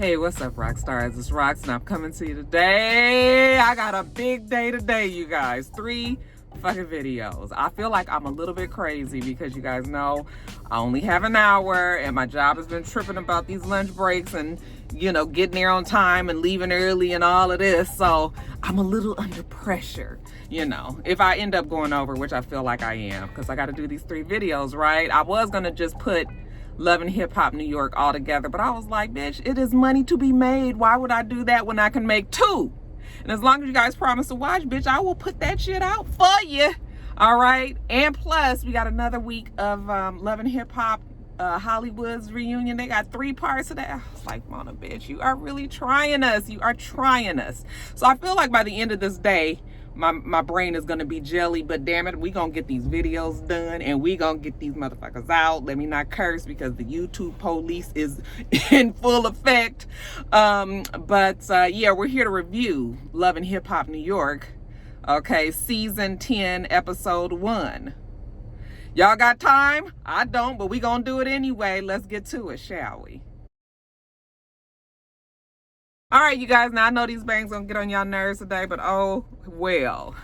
Hey, what's up, rock stars? It's Rox, and I'm coming to you today. I got a big day today, you guys. 3 fucking videos. I feel like I'm a little bit crazy because you guys know I only have an hour, and my job has been tripping about these lunch breaks and, you know, getting there on time and leaving early and all of this. So I'm a little under pressure, you know, if I end up going over, which I feel like I am, because I got to do these 3 videos, right? I was going to just put Love and Hip Hop New York all together, but I was like, bitch, it is money to be made. Why would I do that when I can make 2? And as long as you guys promise to watch, bitch, I will put that shit out for you. All right. And plus, we got another week of Love and Hip Hop Hollywood's reunion. They got 3 parts of that. I was like, Mona, bitch, you are really trying us. You are trying us. So I feel like by the end of this day, my brain is gonna be jelly, but damn it, we gonna get these videos done and we gonna get these motherfuckers out. Let me not curse because the YouTube police is in full effect. Yeah, we're here to review Love and Hip Hop New York. Okay, season 10, episode 1. Y'all got time? I don't, but we gonna do it anyway. Let's get to it, shall we? All right, you guys, now I know these bangs gonna get on y'all nerves today, but oh well.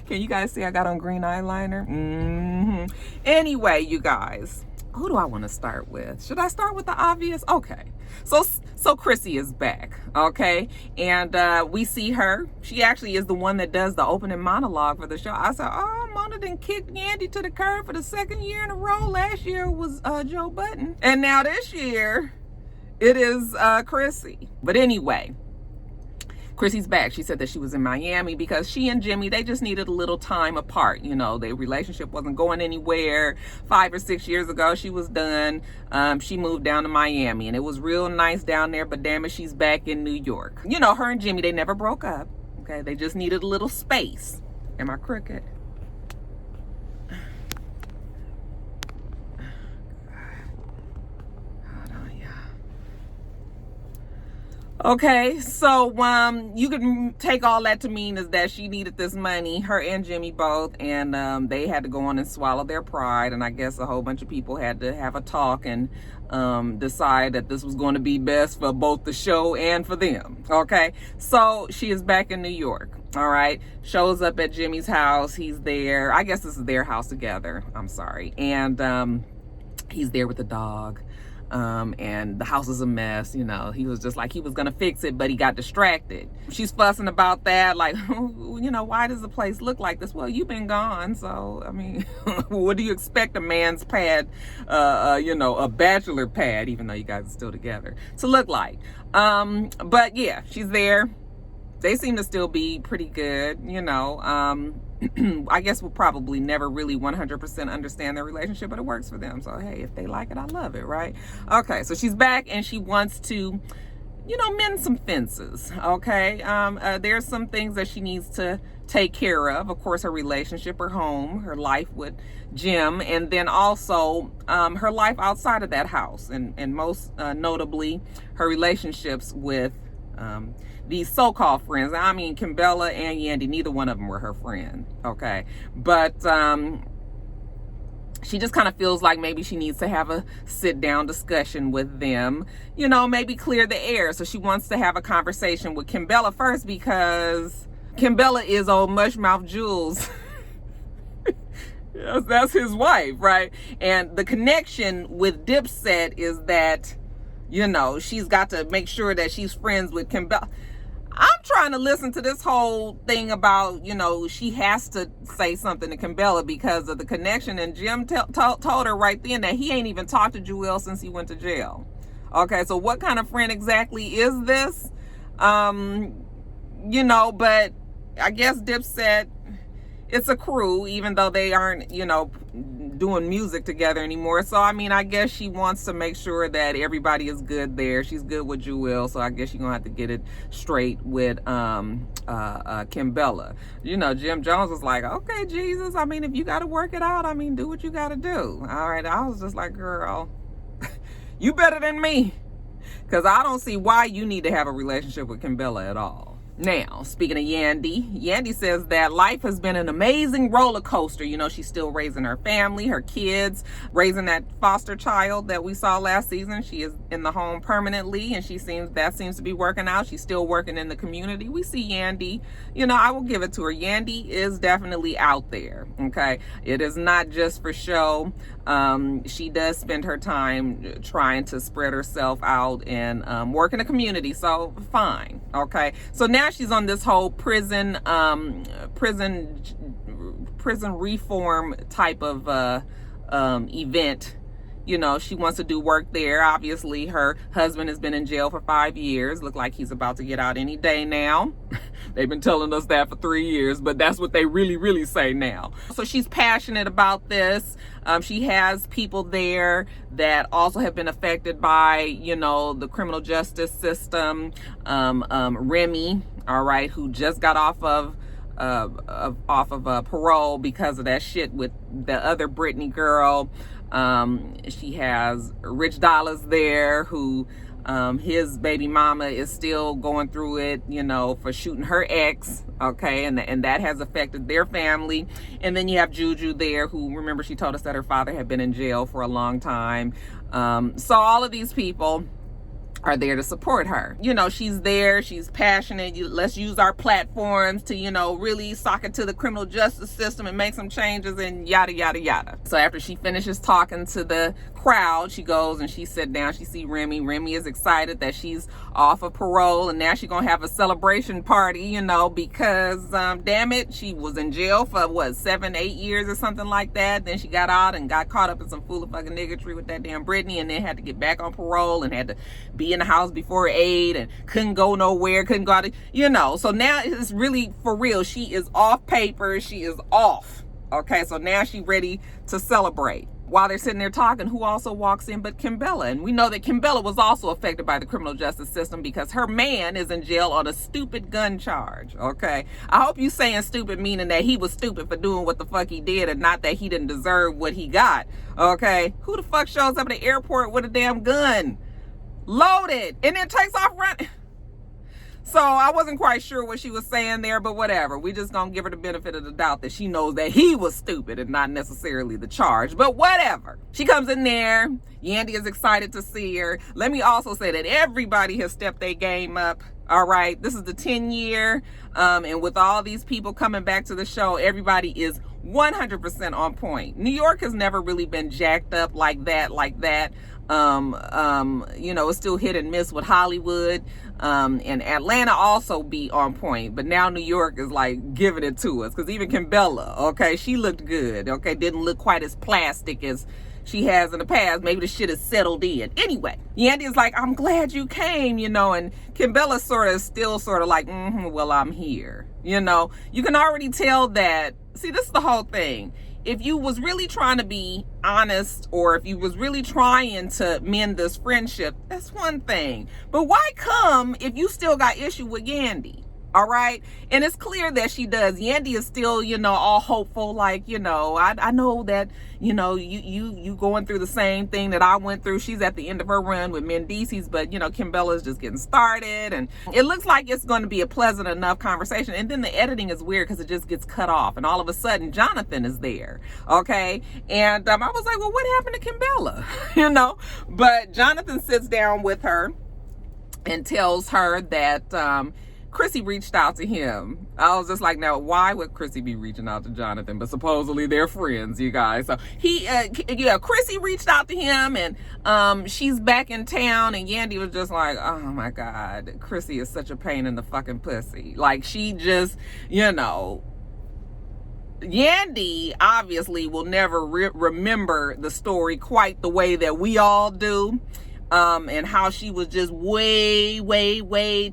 Can you guys see I got on green eyeliner? Anyway, you guys, who do I want to start with? Should I start with the obvious? Okay, so Chrissy is back, okay, and we see her. She actually is the one that does the opening monologue for the show. I said, oh, Mona done kicked Yandy to the curb for the 2nd year in a row. Last year was Joe Budden, and now this year it is Chrissy. But anyway, Chrissy's back. She said that she was in Miami because she and Jimmy, they just needed a little time apart. You know, their relationship wasn't going anywhere. 5 or 6 years ago, she was done. She moved down to Miami, and it was real nice down there, but damn it, she's back in New York. You know, her and Jimmy, they never broke up. Okay, they just needed a little space. Am I crooked? Okay, so you can take all that to mean is that she needed this money, her and Jimmy both, and they had to go on and swallow their pride, and I guess a whole bunch of people had to have a talk and decide that this was going to be best for both the show and for them. Okay, so she is back in New York. All right, shows up at Jimmy's house. He's there. I guess this is their house together. I'm sorry. And he's there with the dog. And the house is a mess. You know, he was just like he was gonna fix it, but he got distracted. She's fussing about that, like, you know, why does the place look like this? Well, you've been gone, so I mean, what do you expect a man's pad, you know, a bachelor pad, even though you guys are still together, to look like? But yeah, she's there. They seem to still be pretty good, you know. I guess we'll probably never really 100% understand their relationship, but it works for them. So, hey, if they like it, I love it, right? Okay, so she's back and she wants to, you know, mend some fences, okay? There's some things that she needs to take care of. Of course, her relationship, her home, her life with Jim, and then also her life outside of that house, and most notably, her relationships with these so-called friends. I mean, Kimbella and Yandy, neither one of them were her friend, okay? But she just kind of feels like maybe she needs to have a sit-down discussion with them, you know, maybe clear the air. So she wants to have a conversation with Kimbella first because Kimbella is old Mushmouth Jules. Yes, that's his wife, right? And the connection with Dipset is that, you know, she's got to make sure that she's friends with Kimbella. I'm trying to listen to this whole thing about, you know, she has to say something to Kimbella because of the connection. And Jim told her right then that he ain't even talked to Jewel since he went to jail. Okay, so what kind of friend exactly is this? You know, but I guess Dipset, it's a crew, even though they aren't, you know, doing music together anymore. So I mean, I guess she wants to make sure that everybody is good there. She's good with Jewel, so I guess she's gonna have to get it straight with Kimbella. You know, Jim Jones was like, okay, Jesus, I mean, if you gotta work it out, I mean, do what you gotta do. All right, I was just like, girl, you better than me, because I don't see why you need to have a relationship with Kimbella at all. Now, speaking of Yandy, Yandy says that life has been an amazing roller coaster. You know, she's still raising her family, her kids, raising that foster child that we saw last season. She is in the home permanently, and that seems to be working out. She's still working in the community. We see Yandy, you know, I will give it to her. Yandy is definitely out there, okay? It is not just for show. She does spend her time trying to spread herself out and work in the community, so fine, okay? So now she's on this whole prison reform type of event. You know, she wants to do work there. Obviously, her husband has been in jail for 5 years. Look like he's about to get out any day now. They've been telling us that for 3 years, but that's what they really, really say now. So she's passionate about this. She has people there that also have been affected by, you know, the criminal justice system. Remy, all right, who just got off of parole because of that shit with the other Brittany girl. She has Rich Dollars there, who his baby mama is still going through it, you know, for shooting her ex, okay, and that has affected their family. And then you have Juju there, who, remember, she told us that her father had been in jail for a long time. So all of these people are there to support her. You know, she's there, she's passionate. Let's use our platforms to, you know, really sock it to the criminal justice system and make some changes and yada, yada, yada. So after she finishes talking to the crowd, she goes and she sits down, she sees Remy. Remy is excited that she's off of parole, and now she's gonna have a celebration party, you know, because damn it, she was in jail for what, 7-8 years or something like that. Then she got out and got caught up in some fool of fucking niggatry with that damn Brittany, and then had to get back on parole and had to be in the house before 8 and couldn't go nowhere, couldn't go out, you know. So now it's really for real. She is off paper, she is off, okay? So now she's ready to celebrate. While they're sitting there talking, who also walks in but Kimbella? And we know that Kimbella was also affected by the criminal justice system because her man is in jail on a stupid gun charge, okay? I hope you saying stupid meaning that he was stupid for doing what the fuck he did and not that he didn't deserve what he got, okay? Who the fuck shows up at the airport with a damn gun loaded and then takes off running? So I wasn't quite sure what she was saying there, but whatever. We just gonna give her the benefit of the doubt that she knows that he was stupid and not necessarily the charge, but whatever. She comes in there. Yandy is excited to see her. Let me also say that everybody has stepped their game up. All right, this is the 10-year, and with all these people coming back to the show, everybody is 100% on point. New York has never really been jacked up like that. You know, it's still hit and miss with Hollywood, and Atlanta also be on point, but now New York is like giving it to us, because even Kimbella, okay, she looked good, okay, didn't look quite as plastic as she has in the past. Maybe the shit is settled in. Anyway, Yandy is like, I'm glad you came, you know, and Kimbella still sort of like, well, I'm here, you know. You can already tell that, see, this is the whole thing. If you was really trying to be honest, or if you was really trying to mend this friendship, that's one thing. But why come if you still got issue with Yandy? All right. And it's clear that she does. Yandy is still, you know, all hopeful. Like, you know, I know that, you know, you going through the same thing that I went through. She's at the end of her run with Mendices, but, you know, Kimbella's just getting started. And it looks like it's going to be a pleasant enough conversation. And then the editing is weird because it just gets cut off. And all of a sudden, Jonathan is there. Okay. And I was like, well, what happened to Kimbella? You know, but Jonathan sits down with her and tells her that, Chrissy reached out to him. I was just like, now, why would Chrissy be reaching out to Jonathan? But supposedly they're friends, you guys. So Chrissy reached out to him, and she's back in town, and Yandy was just like, oh my God, Chrissy is such a pain in the fucking pussy. Like, she just, you know, Yandy obviously will never remember the story quite the way that we all do. And how she was just way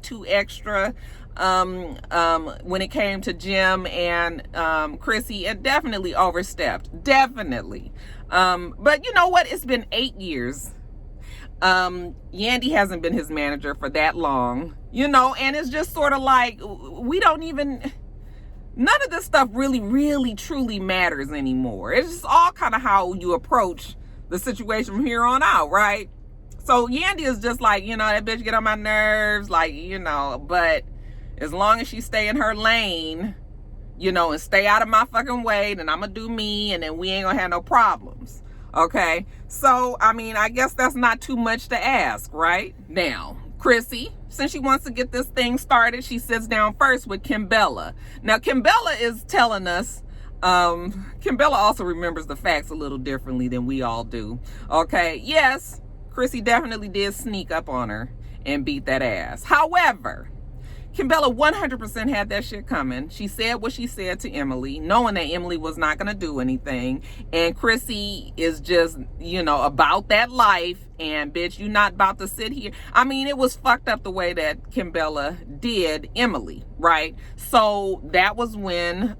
too extra when it came to Jim and Chrissy, and definitely overstepped. Definitely. But you know what? It's been 8 years. Yandy hasn't been his manager for that long, you know, and it's just sort of like, we don't even, none of this stuff really truly matters anymore. It's just all kind of how you approach the situation from here on out, right? So Yandy is just like, you know, that bitch get on my nerves, like, you know, but As long as she stay in her lane, you know, and stay out of my fucking way, then I'm gonna do me, and then we ain't gonna have no problems. Okay? So, I mean, I guess that's not too much to ask, right? Now, Chrissy, since she wants to get this thing started, she sits down first with Kimbella. Now, Kimbella is telling us, Kimbella also remembers the facts a little differently than we all do. Okay? Yes, Chrissy definitely did sneak up on her and beat that ass. However, Kimbella 100% had that shit coming. She said what she said to Emily, knowing that Emily was not going to do anything. And Chrissy is just, you know, about that life. And bitch, you not about to sit here. I mean, it was fucked up the way that Kimbella did Emily, right? So that was when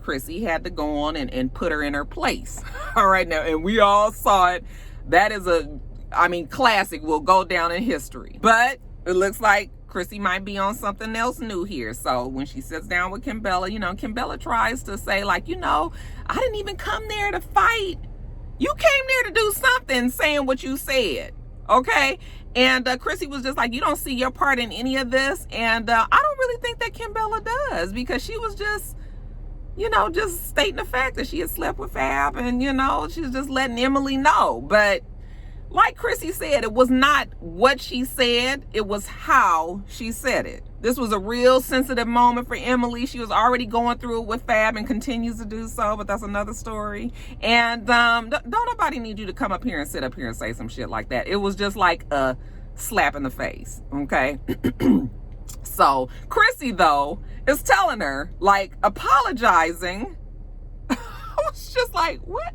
Chrissy had to go on and put her in her place. All right, now, and we all saw it. That is classic, will go down in history. But it looks like Chrissy might be on something else new here. So when she sits down with Kimbella, you know, Kimbella tries to say, like, you know, I didn't even come there to fight. You came there to do something, saying what you said. Okay? And Chrissy was just like, you don't see your part in any of this. And I don't really think that Kimbella does, because she was just, you know, just stating the fact that she had slept with Fab, and, you know, she was just letting Emily know. But like Chrissy said, it was not what she said, it was how she said it. This was a real sensitive moment for Emily. She was already going through it with Fab and continues to do so, but that's another story. And don't nobody need you to come up here and sit up here and say some shit like that. It was just like a slap in the face, okay? So Chrissy, though, is telling her, like, apologizing. I was just like, what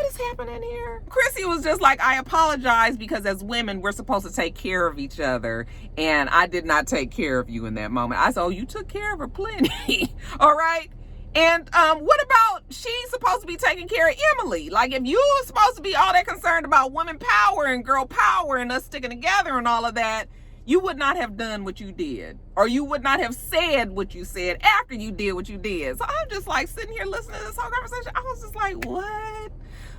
is happening here? Chrissy was just like, I apologize because as women, we're supposed to take care of each other. And I did not take care of you in that moment. I said, oh, you took care of her plenty. All right. And what about she's supposed to be taking care of Emily? Like, if you were supposed to be all that concerned about woman power and girl power and us sticking together and all of that, you would not have done what you did. Or you would not have said what you said after you did what you did. So I'm just like sitting here listening to this whole conversation. I was just like, what?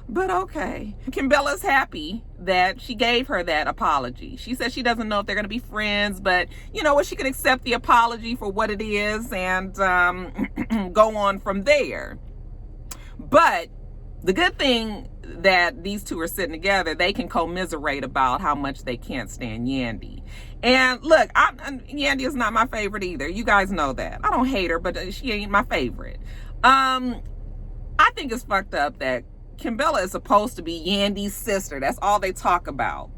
But okay. Kimbella's happy that she gave her that apology. She says she doesn't know if they're going to be friends, but you know what? She can accept the apology for what it is and go on from there. But the good thing that these two are sitting together, they can commiserate about how much they can't stand Yandy. And look, Yandy is not my favorite either. You guys know that. I don't hate her, but she ain't my favorite. I think it's fucked up that Kimbella is supposed to be Yandy's sister. That's all they talk about.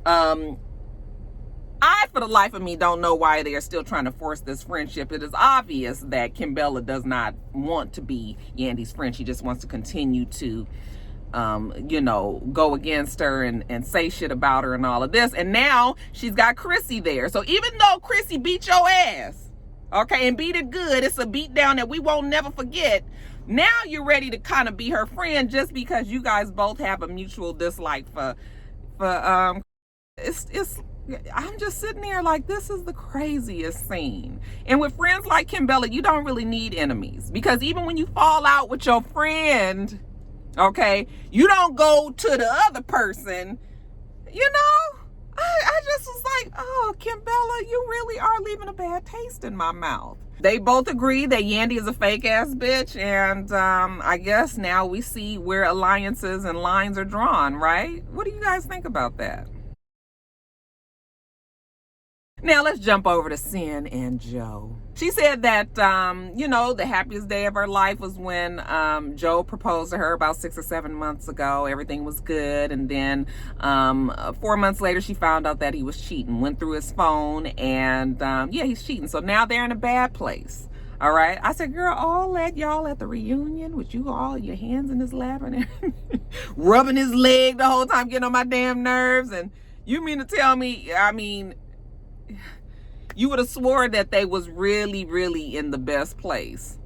I, for the life of me, don't know why they are still trying to force this friendship. It is obvious that Kimbella does not want to be Yandy's friend. She just wants to continue to, you know, go against her and say shit about her and all of this. And now she's got Chrissy there. So even though Chrissy beat your ass, okay, and beat it good, it's a beat down that we won't never forget. Now you're ready to kind of be her friend just because you guys both have a mutual dislike for it's I'm just sitting there like, this is the craziest scene. And with friends like Kimbella, you don't really need enemies, because even when you fall out with your friend, okay, you don't go to the other person, you know? I just was like, oh, Kimbella, you really are leaving a bad taste in my mouth. They both agree that Yandy is a fake ass bitch, and I guess now we see where alliances and lines are drawn, right? What do you guys think about that? Now let's jump over to Sin and Joe. She said that, you know, the happiest day of her life was when Joe proposed to her about 6 or 7 months ago. Everything was good. And then 4 months later, she found out that he was cheating, went through his phone, and yeah, he's cheating. So now they're in a bad place. All right. I said, girl, all that y'all at the reunion with you all your hands in his lap and rubbing his leg the whole time, getting on my damn nerves. And you mean to tell me, I mean, you would have swore that they was really, really in the best place.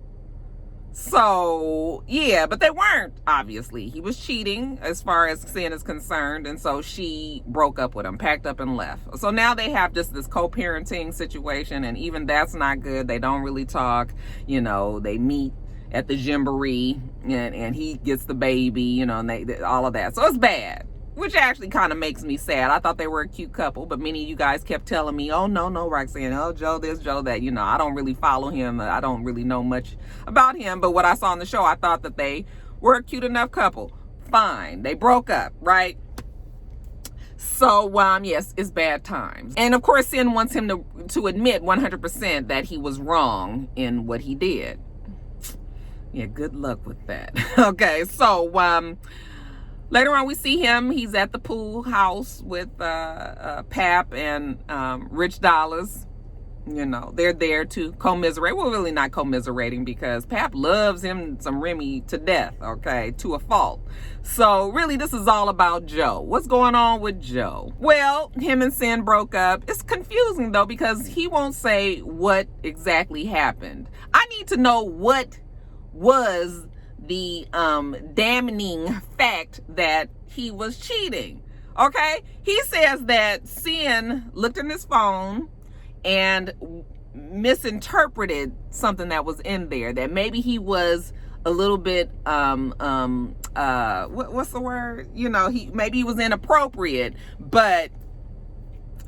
So, yeah, but they weren't, obviously. He was cheating as far as Sin is concerned, and so she broke up with him, packed up and left. So now they have just this co-parenting situation, and even that's not good. They don't really talk. You know, they meet at the gymboree, and he gets the baby, you know, and all of that. So it's bad. which actually kind of makes me sad. I thought they were a cute couple, but many of you guys kept telling me, oh, no, Roxanne, oh, Joe this, Joe that. You know, I don't really follow him. I don't really know much about him. But what I saw on the show, I thought that they were a cute enough couple. Fine. They broke up, right? So, yes, it's bad times. And, of course, Sin wants him to admit 100% that he was wrong in what he did. Yeah, good luck with that. Okay, so, later on, we see him. He's at the pool house with Pap and Rich Dollars. You know, they're there to commiserate. Well, really not commiserating because Pap loves him some Remy to death, okay, to a fault. So really, this is all about Joe. What's going on with Joe? Well, him and Sin broke up. It's confusing, though, because he won't say what exactly happened. I need to know what was the damning fact that he was cheating, okay? He says that Sin looked in his phone and misinterpreted something that was in there, that maybe he was a little bit what's the word, you know, maybe he was inappropriate, but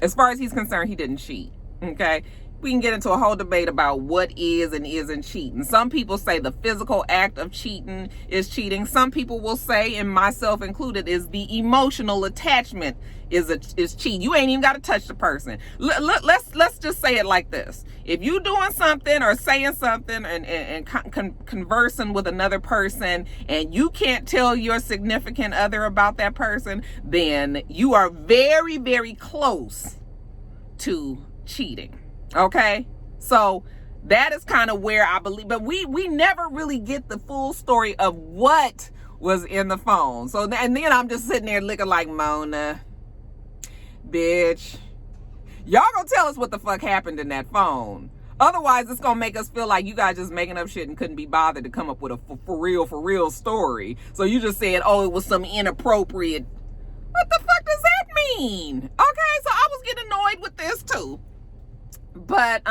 as far as he's concerned, he didn't cheat. Okay, we can get into a whole debate about what is and isn't cheating. Some people say the physical act of cheating is cheating. Some people will say, and myself included, is the emotional attachment is cheating. You ain't even got to touch the person. Let's just say it like this. If you doing something or saying something and conversing with another person and you can't tell your significant other about that person, then you are very, very close to cheating. Okay, so that is kind of where I believe, but we never really get the full story of what was in the phone. So, and then I'm just sitting there looking like, Mona, bitch, y'all gonna tell us what the fuck happened in that phone. Otherwise, it's gonna make us feel like you guys just making up shit and couldn't be bothered to come up with a for real story. So you just said, oh, it was some inappropriate. What the fuck does that mean? Okay, so I was getting annoyed with this too. But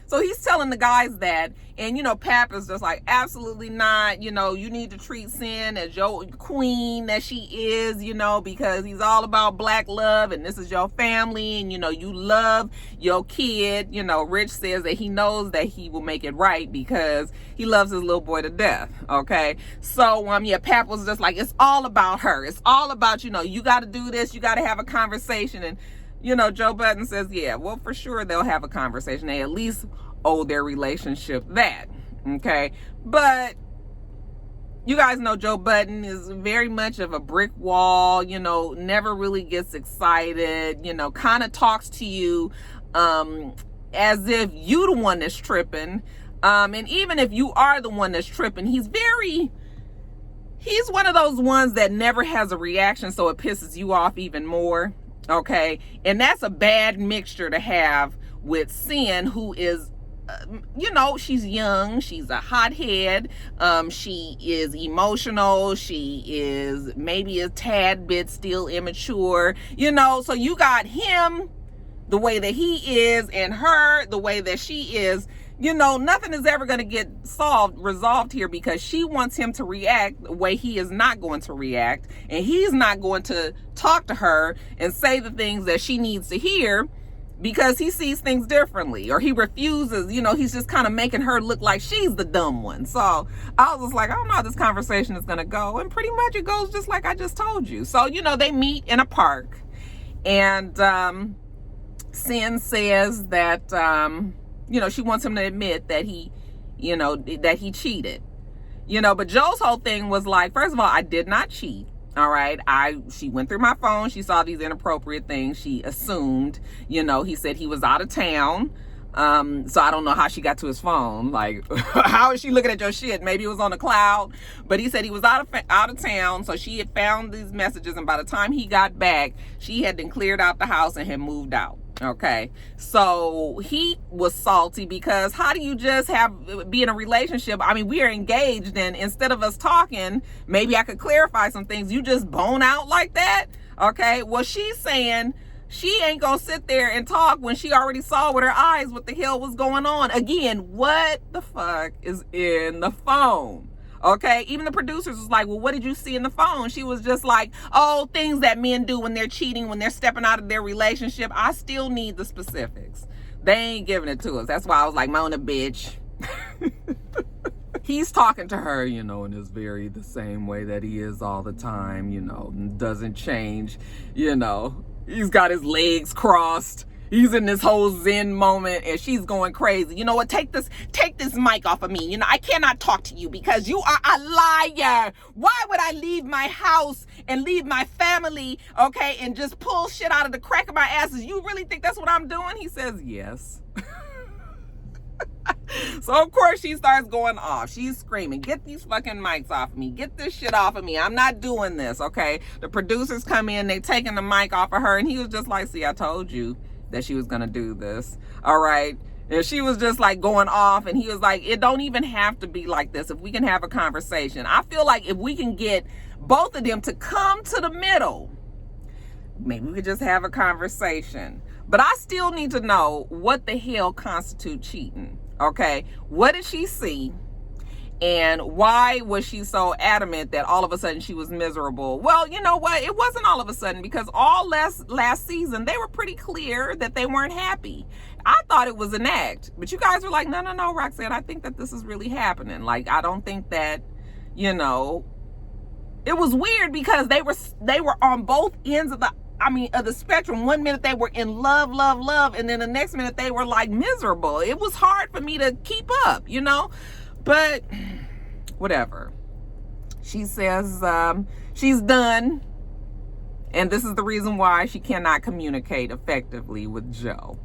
so he's telling the guys that, and you know, Pap is just like, absolutely not, you know, you need to treat Sin as your queen that she is, you know, because he's all about black love and this is your family and you know, you love your kid. You know, Rich says that he knows that he will make it right because he loves his little boy to death. Okay, so yeah, Pap was just like, it's all about her, it's all about, you know, you got to do this, you got to have a conversation. And you know, Joe Budden says, yeah, well, for sure they'll have a conversation. They at least owe their relationship that, okay? But you guys know Joe Budden is very much of a brick wall, you know, never really gets excited, you know, kind of talks to you as if you the one that's tripping. And even if you are the one that's tripping, he's one of those ones that never has a reaction, so it pisses you off even more. Okay, and that's a bad mixture to have with Sin, who is, you know, she's young, she's a hothead, she is emotional, she is maybe a tad bit still immature, you know, so you got him the way that he is and her the way that she is. You know, nothing is ever going to get resolved here because she wants him to react the way he is not going to react. And he's not going to talk to her and say the things that she needs to hear because he sees things differently, or he refuses. You know, he's just kind of making her look like she's the dumb one. So I was just like, I don't know how this conversation is going to go. And pretty much it goes just like I just told you. So, you know, they meet in a park and Sin says that, you know, she wants him to admit that he, you know, that he cheated, you know, but Joe's whole thing was like, first of all, I did not cheat. All right. She went through my phone. She saw these inappropriate things. She assumed, you know, he said he was out of town. So I don't know how she got to his phone. Like, how is she looking at your shit? Maybe it was on the cloud, but he said he was out of town. So she had found these messages. And by the time he got back, she had been cleared out the house and had moved out. Okay, so he was salty because how do you just be in a relationship? I mean, we are engaged, and instead of us talking, maybe I could clarify some things. You just bone out like that? Okay, well, she's saying she ain't gonna sit there and talk when she already saw with her eyes what the hell was going on. Again, what the fuck is in the phone? Okay, even the producers was like, well, what did you see in the phone? She was just like, oh, things that men do when they're cheating, when they're stepping out of their relationship. I still need the specifics. They ain't giving it to us. That's why I was like, Mona, bitch. He's talking to her, you know, in his very the same way that he is all the time, you know, doesn't change, you know. He's got his legs crossed. He's in this whole zen moment, and she's going crazy. You know what? Take this mic off of me. You know, I cannot talk to you because you are a liar. Why would I leave my house and leave my family, okay, and just pull shit out of the crack of my asses? You really think that's what I'm doing? He says, yes. So, of course, she starts going off. She's screaming, get these fucking mics off of me. Get this shit off of me. I'm not doing this, okay? The producers come in, they taking the mic off of her, and he was just like, see, I told you that she was going to do this, all right? And she was just like going off, and he was like, it don't even have to be like this if we can have a conversation. I feel like if we can get both of them to come to the middle, maybe we could just have a conversation. But I still need to know what the hell constitutes cheating. Okay, what did she see? And why was she so adamant that all of a sudden she was miserable? Well, you know what? It wasn't all of a sudden, because all last season, they were pretty clear that they weren't happy. I thought it was an act. But you guys were like, no, Roxanne, I think that this is really happening. Like, I don't think that, you know, it was weird because they were on both ends of the spectrum. One minute they were in love, and then the next minute they were like miserable. It was hard for me to keep up, you know, but whatever. She says she's done, and this is the reason why she cannot communicate effectively with Joe.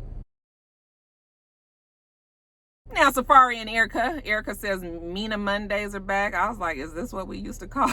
Now, Safari and Erica says Mina Mondays are back. I was like, is this what we used to call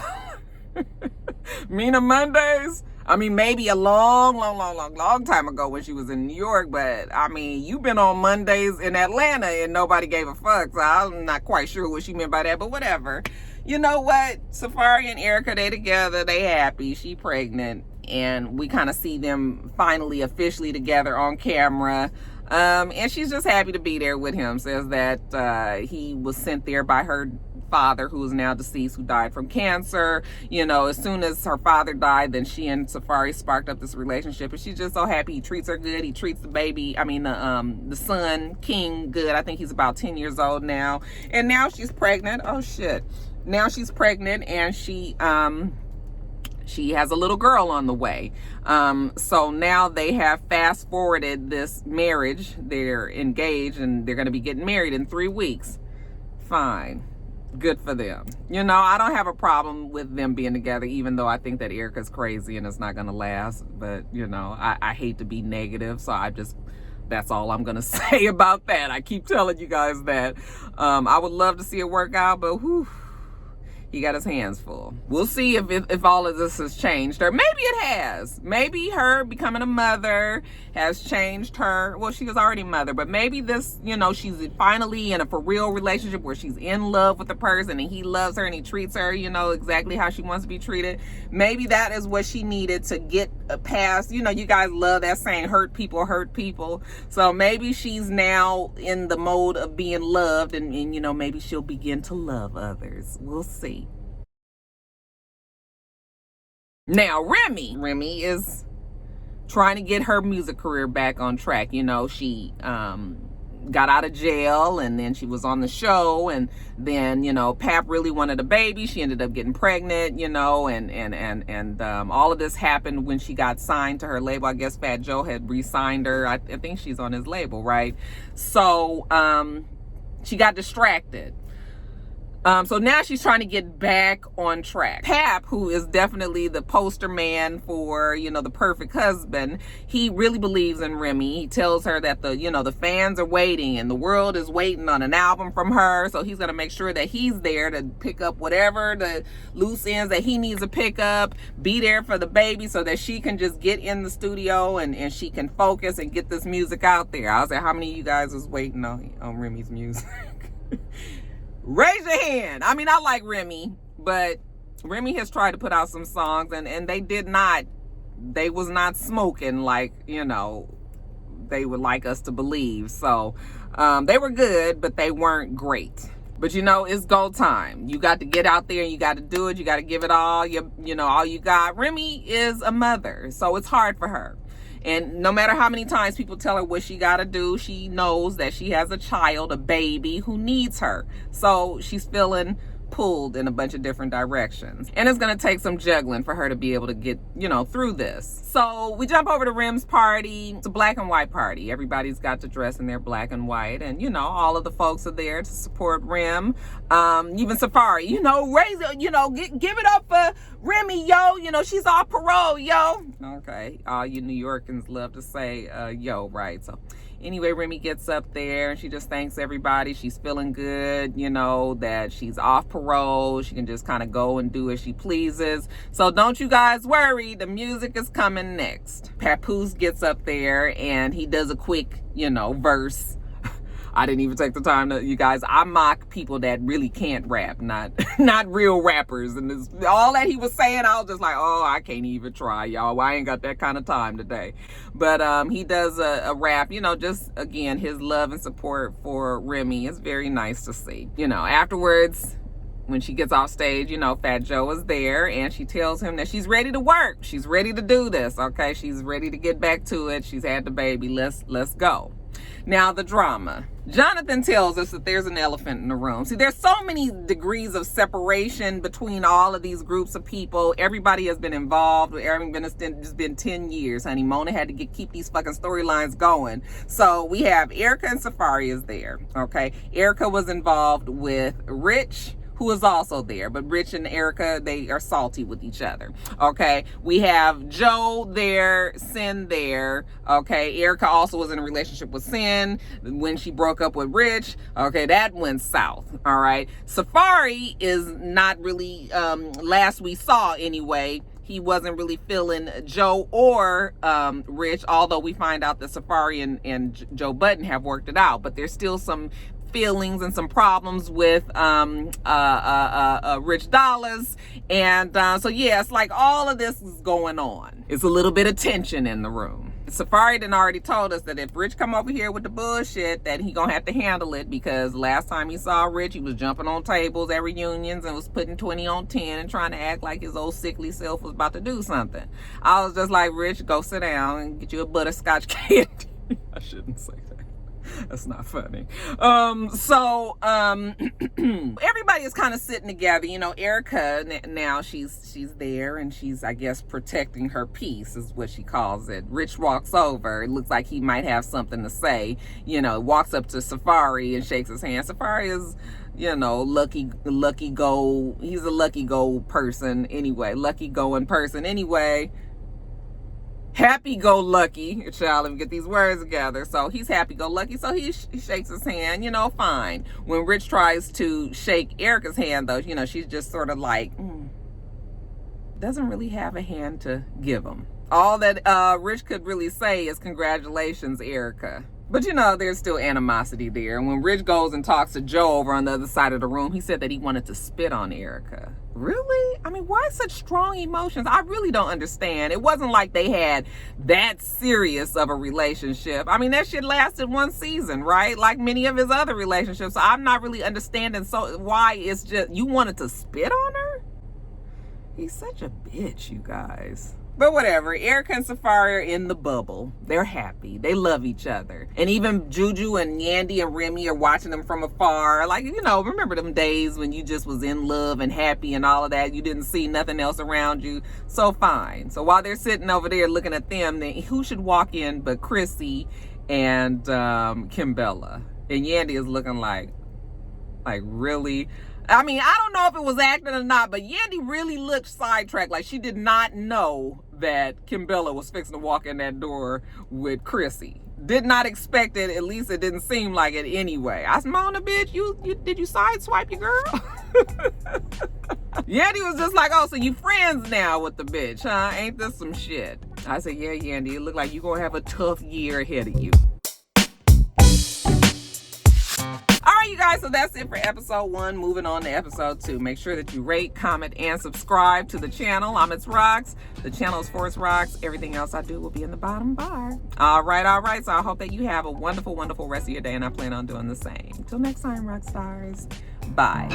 Mina Mondays? I mean, maybe a long time ago when she was in New York, but I mean, you've been on Mondays in Atlanta and nobody gave a fuck, so I'm not quite sure what she meant by that, but whatever. You know what? Safari and Erica, they together, they happy. She pregnant, and we kind of see them finally officially together on camera. And she's just happy to be there with him. Says that he was sent there by her father, who is now deceased, who died from cancer. You know, as soon as her father died, then she and Safari sparked up this relationship, and she's just so happy. He treats her good. He treats the baby, the son, King, good. I think he's about 10 years old now, and now she's pregnant. Oh shit! Now she's pregnant, and she has a little girl on the way. So now they have fast forwarded this marriage. They're engaged and they're going to be getting married in 3 weeks. Fine. Good for them. You know, I don't have a problem with them being together, even though I think that Erica's crazy and it's not going to last. But, you know, I hate to be negative. So that's all I'm going to say about that. I keep telling you guys that. I would love to see it work out, but whew. He got his hands full. We'll see if all of this has changed her. Maybe it has. Maybe her becoming a mother has changed her. Well, she was already a mother, but maybe this, you know, she's finally in a for real relationship where she's in love with the person and he loves her and he treats her, you know, exactly how she wants to be treated. Maybe that is what she needed to get past. You know, you guys love that saying, hurt people hurt people. So maybe she's now in the mode of being loved, and you know, maybe she'll begin to love others. We'll see. Now, Remy is trying to get her music career back on track. You know, she got out of jail, and then she was on the show, and then, you know, Pap really wanted a baby. She ended up getting pregnant, you know, and all of this happened when she got signed to her label. I guess Fat Joe had re-signed her. I think she's on his label, right? So she got distracted. So now she's trying to get back on track. Pap, who is definitely the poster man for, you know, the perfect husband, he really believes in Remy. He tells her that the fans are waiting and the world is waiting on an album from her. So he's going to make sure that he's there to pick up whatever the loose ends that he needs to pick up, be there for the baby so that she can just get in the studio and she can focus and get this music out there. I was like, how many of you guys was waiting on Remy's music? Raise your hand. I mean, I like Remy, but Remy has tried to put out some songs and they was not smoking like, you know, they would like us to believe. So they were good, but they weren't great. But you know, it's go time. You got to get out there and you got to do it. You got to give it all, all you got. Remy is a mother, so it's hard for her. And no matter how many times people tell her what she got to do, she knows that she has a child, a baby, who needs her. So she's feeling pulled in a bunch of different directions. And it's going to take some juggling for her to be able to get, through this. So we jump over to Rem's party. It's a black and white party. Everybody's got to dress in their black and white. And, all of the folks are there to support Rem. Even Safari, raise it, give it up for Remy, yo. She's off parole, yo. Okay. All you New Yorkers love to say, yo, right? So anyway, Remy gets up there and she just thanks everybody. She's feeling good, that she's off parole. She can just kind of go and do as she pleases. So don't you guys worry. The music is coming next. Papoose gets up there and he does a quick, verse. I didn't even take the time to, you guys, I mock people that really can't rap, not real rappers. And all that he was saying, I was just like, oh, I can't even try, y'all. I ain't got that kind of time today. But he does a rap, just, again, his love and support for Remy is very nice to see. Afterwards, when she gets off stage, Fat Joe is there and she tells him that she's ready to work. She's ready to do this, okay? She's ready to get back to it. She's had the baby. Let's go. Now, the drama. Jonathan tells us that there's an elephant in the room. See, there's so many degrees of separation between all of these groups of people. Everybody has been involved. It's been 10 years, honey. Mona had to keep these fucking storylines going. So we have Erica and Safari is there, okay? Erica was involved with Rich, who is also there, but Rich and Erica, they are salty with each other, okay? We have Joe there, Sin there, okay? Erica also was in a relationship with Sin when she broke up with Rich, okay? That went south, all right? Safari is not really, last we saw anyway, he wasn't really feeling Joe or Rich, although we find out that Safari and Joe Budden have worked it out, but there's still some feelings and some problems with Rich Dollars. And so yeah, it's like all of this is going on. It's a little bit of tension in the room. Safari done already told us that if Rich come over here with the bullshit, that he gonna have to handle it, because last time he saw Rich, he was jumping on tables at reunions and was putting 20 on 10 and trying to act like his old sickly self was about to do something. I was just like, Rich, go sit down and get you a butterscotch candy. I shouldn't say that. That's not funny. Everybody is kind of sitting together. Erica, now she's there and she's, I guess, protecting her peace is what she calls it. Rich walks over. It looks like he might have something to say. Walks up to Safari and shakes his hand. Safari is, lucky go. He's a lucky go person anyway. Lucky going person anyway. Happy-go-lucky, child, let me get these words together. So he's happy-go-lucky, so he shakes his hand, fine. When Rich tries to shake Erica's hand, though, she's just sort of like, doesn't really have a hand to give him. All that Rich could really say is, congratulations, Erica. But there's still animosity there. And when Rich goes and talks to Joe over on the other side of the room, he said that he wanted to spit on Erica. Really? I mean, why such strong emotions? I really don't understand. It wasn't like they had that serious of a relationship. I mean, that shit lasted one season, right? Like many of his other relationships. So I'm not really understanding why it's just, you wanted to spit on her? He's such a bitch, you guys. But whatever, Erica and Safari are in the bubble. They're happy. They love each other. And even Juju and Yandy and Remy are watching them from afar. Like, remember them days when you just was in love and happy and all of that. You didn't see nothing else around you. So fine. So while they're sitting over there looking at them, then who should walk in but Chrissy and Kimbella? And Yandy is looking like really? I mean, I don't know if it was acting or not, but Yandy really looked sidetracked. Like she did not know that Kimbella was fixing to walk in that door with Chrissy. Did not expect it. At least it didn't seem like it anyway. I said, Mona, bitch, did you sideswipe your girl? Yandy was just like, oh, so you friends now with the bitch, huh? Ain't this some shit? I said, yeah, Yandy, it look like you gonna have a tough year ahead of you. All right, you guys, so that's it for episode 1. Moving on to episode 2. Make sure that you rate, comment, and subscribe to the channel. I'm itsrox. The channel is for itsrox. Everything else I do will be in the bottom bar. All right. So I hope that you have a wonderful, wonderful rest of your day, and I plan on doing the same. Till next time, rock stars. Bye.